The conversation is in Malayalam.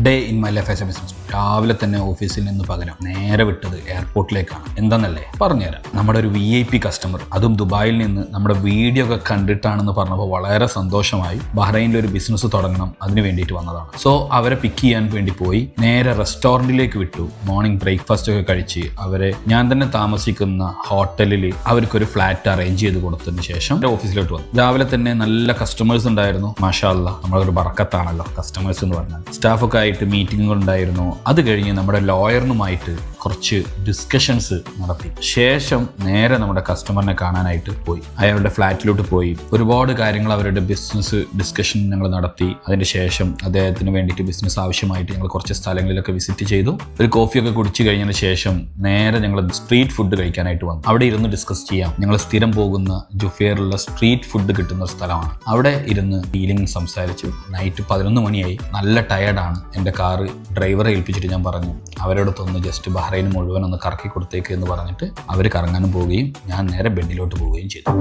Day in my life as A business. രാവിലെ തന്നെ ഓഫീസിൽ നിന്ന് പകരം നേരെ വിട്ടത് എയർപോർട്ടിലേക്കാണ്. എന്താണെന്നല്ലേ പറഞ്ഞുതരാം. നമ്മുടെ ഒരു VIP കസ്റ്റമർ, അതും ദുബായിൽ നിന്ന് നമ്മുടെ വീഡിയോ ഒക്കെ കണ്ടിട്ടാണെന്ന് പറഞ്ഞപ്പോൾ വളരെ സന്തോഷമായി. ബഹ്റൈനിൽ ഒരു ബിസിനസ് തുടങ്ങണം, അതിന് വേണ്ടിയിട്ട് വന്നതാണ്. സോ അവരെ പിക്ക് ചെയ്യാൻ വേണ്ടി പോയി നേരെ റെസ്റ്റോറൻറ്റിലേക്ക് വിട്ടു. മോർണിംഗ് ബ്രേക്ക്ഫാസ്റ്റ് ഒക്കെ കഴിച്ച് അവരെ ഞാൻ തന്നെ താമസിക്കുന്ന ഹോട്ടലിൽ അവർക്കൊരു ഫ്ലാറ്റ് അറേഞ്ച് ചെയ്ത് കൊടുത്തതിന് ശേഷം ഓഫീസിലോട്ട് വന്നു. രാവിലെ തന്നെ നല്ല കസ്റ്റമേഴ്സ് ഉണ്ടായിരുന്നു. മാഷാ അല്ലാ, നമ്മളൊരു ബറക്കത്താണല്ലോ കസ്റ്റമേഴ്സ് എന്ന് പറഞ്ഞാൽ. സ്റ്റാഫൊക്കെ ആയിട്ട് മീറ്റിംഗുകൾ ഉണ്ടായിരുന്നു. അത് കഴിഞ്ഞ് നമ്മുടെ ലോയറിനുമായിട്ട് കുറച്ച് ഡിസ്കഷൻസ് നടത്തി ശേഷം നേരെ നമ്മുടെ കസ്റ്റമറിനെ കാണാനായിട്ട് പോയി. അയാളുടെ ഫ്ലാറ്റിലോട്ട് പോയി ഒരുപാട് കാര്യങ്ങൾ അവരുടെ ബിസിനസ് ഡിസ്കഷൻ ഞങ്ങൾ നടത്തി. അതിന് ശേഷം അദ്ദേഹത്തിന് വേണ്ടിയിട്ട് ബിസിനസ് ആവശ്യമായിട്ട് ഞങ്ങൾ കുറച്ച് സ്ഥലങ്ങളിലൊക്കെ വിസിറ്റ് ചെയ്തു. ഒരു കോഫിയൊക്കെ കുടിച്ചു കഴിഞ്ഞതിന് ശേഷം നേരെ ഞങ്ങൾ സ്ട്രീറ്റ് ഫുഡ് കഴിക്കാനായിട്ട് വന്നു. അവിടെ ഇരുന്ന് ഡിസ്കസ് ചെയ്യാം. ഞങ്ങൾ സ്ഥിരം പോകുന്ന ജുഫേറിലുള്ള സ്ട്രീറ്റ് ഫുഡ് കിട്ടുന്ന ഒരു സ്ഥലമാണ്. അവിടെ ഇരുന്ന് ഡീലിംഗ് സംസാരിച്ചു. നൈറ്റ് 11 മണിയായി. നല്ല ടയർഡാണ്. എൻ്റെ കാറ് ഡ്രൈവറെ ഏൽപ്പിച്ചിട്ട് ഞാൻ പറഞ്ഞു അവരോടൊത്തൊന്ന് ജസ്റ്റ് ബഹ്റൈൻ മുഴുവൻ ഒന്ന് കറക്കി കൊടുത്തേക്ക് എന്ന് പറഞ്ഞിട്ട് അവർ കറങ്ങാനും പോവുകയും ഞാൻ നേരെ ബെഡിലോട്ട് പോവുകയും ചെയ്തു.